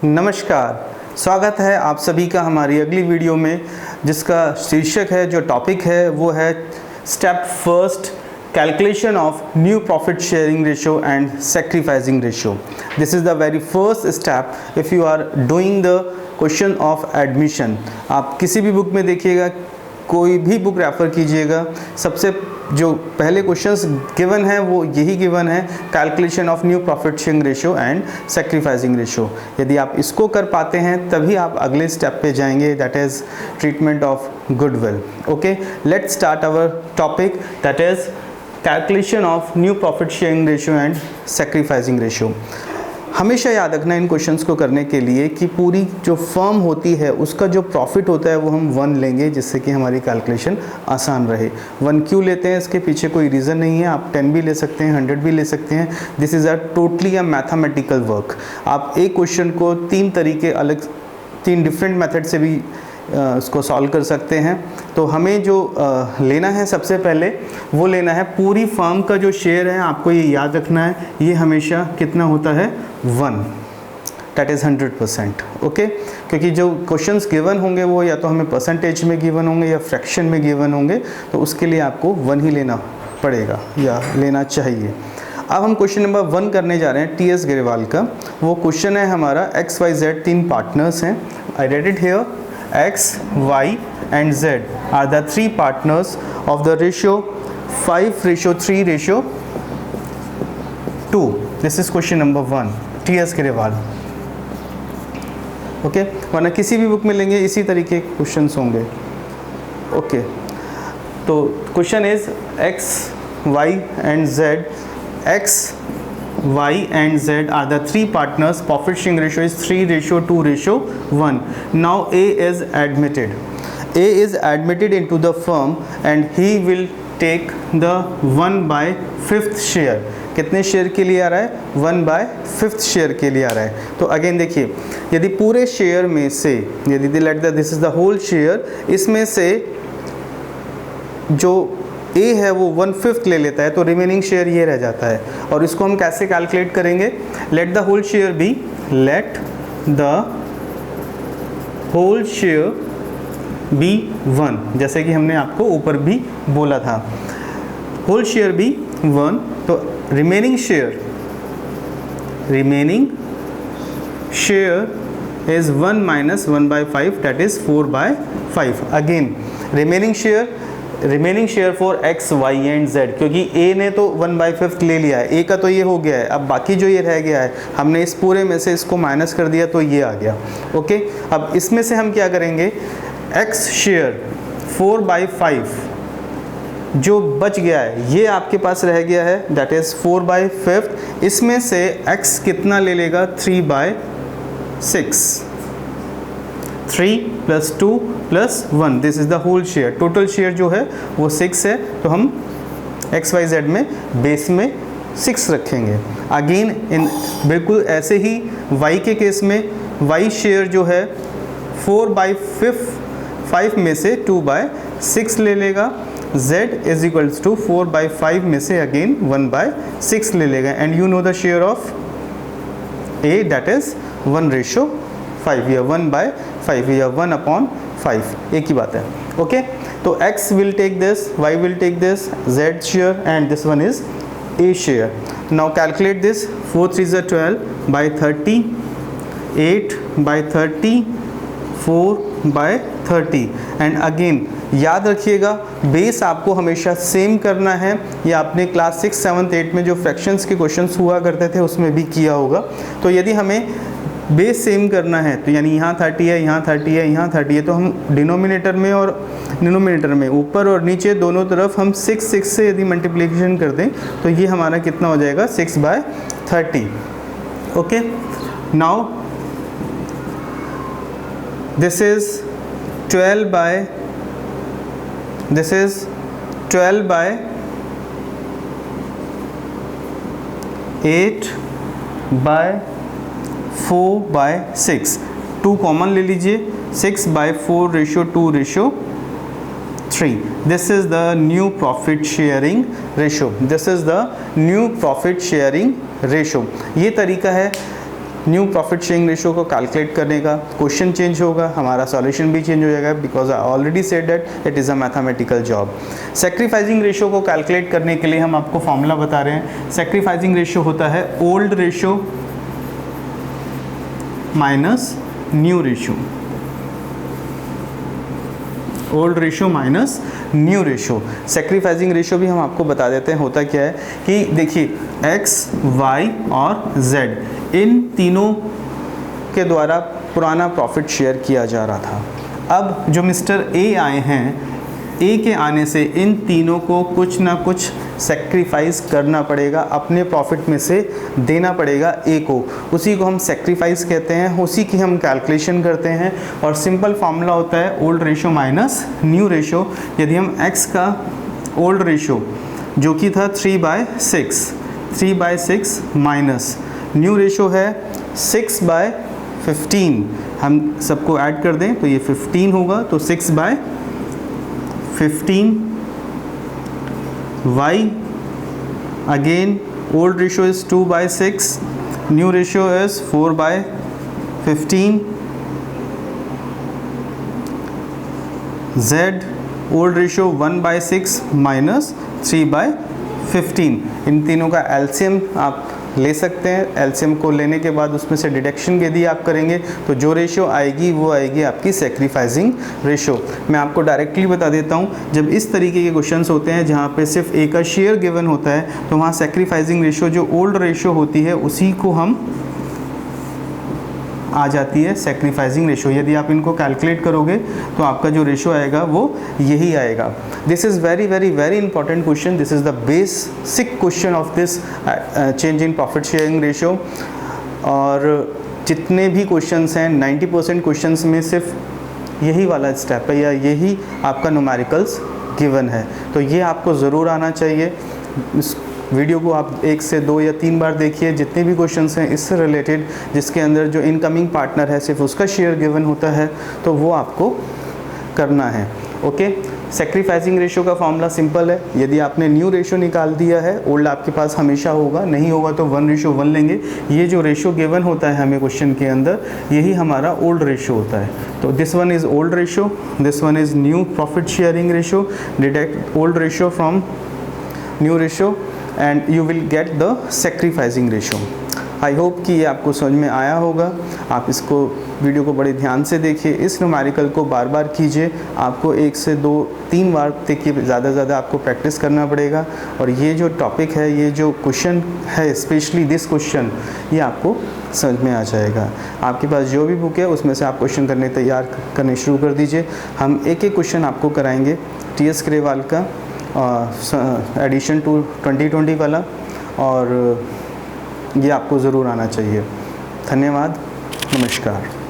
नमस्कार, स्वागत है आप सभी का हमारी अगली वीडियो में, जिसका शीर्षक है, जो टॉपिक है वो है step first, calculation of new profit sharing ratio and sacrificing ratio. This is the very first step if you are doing the question of admission. आप किसी भी बुक में देखिएगा, कोई भी बुक रेफर कीजिएगा, सबसे जो पहले क्वेश्चंस गिवन है वो यही गिवन है, calculation of new profit sharing ratio and sacrificing ratio. यदि आप इसको कर पाते हैं तभी आप अगले स्टेप पे जाएंगे, that is treatment of goodwill. Okay, let's start our topic, that is calculation of new profit sharing ratio and sacrificing ratio. हमेशा याद रखना इन क्वेश्चंस को करने के लिए कि पूरी जो फर्म होती है उसका जो प्रॉफिट होता है वो हम 1 लेंगे, जिससे कि हमारी कैलकुलेशन आसान रहे। 1 क्यों लेते हैं, इसके पीछे कोई रीज़न नहीं है, आप 10 भी ले सकते हैं, 100 भी ले सकते हैं। This is a totally a mathematical work. आप एक क्वेश्चन को 3 डिफरेंट मेथड से भी उसको सॉल्व कर सकते हैं। तो हमें जो लेना है, सबसे पहले वो लेना है पूरी फर्म का जो शेयर है, आपको ये याद रखना है, ये हमेशा कितना होता है 1, दैट इज़ 100%। ओके, क्योंकि जो क्वेश्चंस गिवन होंगे वो या तो हमें परसेंटेज में गिवन होंगे या फ्रैक्शन में गिवन होंगे, तो उसके लिए आपको 1 ही लेना पड़ेगा या लेना चाहिए। अब हम क्वेश्चन नंबर 1 करने जा रहे हैं टी.एस. ग्रेवाल का। वो क्वेश्चन है हमारा XYZ 3 पार्टनर्स हैं। I read it here, X, Y and Z are the 3 partners of the ratio 5:3:2. This is question number 1, T.S. Grewal. Okay, वरना किसी भी बुक में लेंगे इसी तरीके के क्वेश्चंस होंगे। ओके, तो question is X, Y and Z. X, Y and Z are the 3 partners. Profit sharing ratio is 3:2:1. Now A is admitted. A is admitted into the firm and he will take the 1/5 share. कितने share के लिए आ रहा है? 1/5 share के लिए आ रहा है। तो अगेन देखिए, यदि पूरे शेयर में से, यदि let the this is the whole share, इसमें से जो ए है वो 1/5 ले लेता है, तो रिमेनिंग शेयर ये रह जाता है। और इसको हम कैसे कैलकुलेट करेंगे? Let the whole share be, let the whole share be 1, जैसे कि हमने आपको ऊपर भी बोला था, होल शेयर बी 1। तो remaining share is 1 - 1/5, that is 4/5। Again remaining share for X, Y and Z, क्योंकि A ने तो 1/5 ले लिया है, A का तो ये हो गया है। अब बाकी जो ये रह गया है, हमने इस पूरे में से इसको माइनस कर दिया तो ये आ गया। ओके, अब इसमें से हम क्या करेंगे, X शेयर 4/5 जो बच गया है, ये आपके पास रह गया है, दैट इज़ 4/5। इसमें से X कितना ले लेगा? 3/6। 3 + 2 + 1, this is the whole share. Total share जो है वो 6 है, तो हम XYZ में बेस में 6 रखेंगे। अगेन इन बिल्कुल ऐसे ही Y के केस में Y शेयर जो है 4/5 में से 2/6 ले लेगा। Z इज इक्वल्स टू 4/5 में से अगेन 1/6 ले लेगा। And you know the share of A, that is 1:5 या 1/5 या 1/5, एक ही बात है। ओके, तो X will take this, Y will take this, Z share and this one is A share. Now calculate this, 4 3 = 12/30, 8/30, 4/30। And again याद रखिएगा, base आपको हमेशा सेम करना है। या आपने क्लास 6, 7, 8 में जो फ्रैक्शंस के क्वेश्चंस हुआ करते थे उसमें भी किया होगा। तो यदि हमें बेस सेम करना है, तो यानी यहाँ 30 है, यहाँ 30 है, यहाँ 30 है, तो हम डिनोमिनेटर में और डिनोमिनेटर में ऊपर और नीचे दोनों तरफ हम 6 से यदि मल्टीप्लिकेशन कर दें तो ये हमारा कितना हो जाएगा? 6/30। Okay, now this is 12/8/4/4/6, 2 common ले लीजिए, 6/4:2:3। This is the new profit sharing ratio. ये तरीका है न्यू प्रॉफिट शेयरिंग रेशियो को कैलकुलेट करने का क्वेश्चन चेंज होगा, हमारा सॉल्यूशन भी चेंज हो जाएगा, because I already said that it is a mathematical job. Sacrificing ratio को कैलकुलेट करने के लिए हम आपको फॉर्मूला बता रहे हैं। सैक्रिफाइसिंग रेशियो होता है old ratio minus new ratio, old ratio minus new ratio. Sacrificing ratio भी हम आपको बता देते हैं होता क्या है कि देखिए x, y और z इन तीनों के द्वारा पुराना प्रॉफिट शेयर किया जा रहा था। अब जो मिस्टर ए आए हैं, ए के आने से इन तीनों को कुछ ना कुछ सेक्रीफाइस करना पड़ेगा, अपने प्रॉफिट में से देना पड़ेगा ए को, उसी को हम सेक्रीफाइस कहते हैं, उसी की हम कैलकुलेशन करते हैं। और सिंपल फार्मूला होता है old ratio minus new ratio. यदि हम x का ओल्ड रेशियो जो कि था 3/6 माइनस न्यू रेशियो है 6/15, हम सबको ऐड कर दें तो ये 15 होगा, तो 6/15 y again old ratio is 2/6, new ratio is 4/15, z old ratio 1/6 minus 3/15। इन तीनों का एलसीएम आप ले सकते हैं। एलसीएम को लेने के बाद उसमें से डिडक्शन यदि आप करेंगे तो जो रेशियो आएगी वो आएगी आपकी सैक्रिफाइसिंग रेशियो। मैं आपको डायरेक्टली बता देता हूँ, जब इस तरीके के क्वेश्चंस होते हैं जहाँ पे सिर्फ ए का शेयर गिवन होता है तो वहाँ सैक्रिफाइसिंग रेशियो जो ओल्ड रेशियो होती है उसी को हम आ जाती है सैक्रिफाइसिंग रेशियो। यदि आप इनको कैलकुलेट करोगे तो आपका जो रेशियो आएगा वो यही आएगा। This is very very very important question, this is the basic question of this change in profit sharing ratio. और जितने भी क्वेश्चंस हैं 90% क्वेश्चंस में सिर्फ यही वाला स्टेप है या यही आपका न्यूमेरिकल्स गिवन है, तो ये आपको ज़रूर आना चाहिए। इस वीडियो को आप 1 से 2 या 3 बार देखिए, जितने भी क्वेश्चंस हैं इससे रिलेटेड जिसके अंदर जो इनकमिंग पार्टनर है सिर्फ उसका शेयर गिवन होता है तो वो आपको करना है। ओके, सैक्रिफाइसिंग रेशियो का फॉर्मूला सिंपल है। यदि आपने न्यू रेशियो निकाल दिया है, ओल्ड आपके पास हमेशा होगा, नहीं होगा तो 1:1 लेंगे। ये जो रेशियो गिवन होता है हमें क्वेश्चन के अंदर, यही हमारा ओल्ड रेशियो होता है। तो this one is old ratio, this one is new profit sharing ratio. Deduct old ratio from new ratio and you will get the sacrificing ratio। I hope कि ये आपको समझ में आया होगा। आप इसको वीडियो को बड़े ध्यान से देखिए, इस न्यूमेरिकल को बार बार कीजिए, आपको 1 से 2-3 बार देखिए, ज़्यादा से ज़्यादा आपको प्रैक्टिस करना पड़ेगा। और ये जो टॉपिक है, ये जो क्वेश्चन है, स्पेशली दिस क्वेश्चन, ये आपको समझ में आ जाएगा। आपके पास जो भी बुक है उसमें से आप क्वेश्चन तैयार करने शुरू कर दीजिए। हम एक एक क्वेश्चन आपको कराएंगे TS ग्रेवाल का एडिशन टू 2020 वाला, और ये आपको ज़रूर आना चाहिए। धन्यवाद, नमस्कार।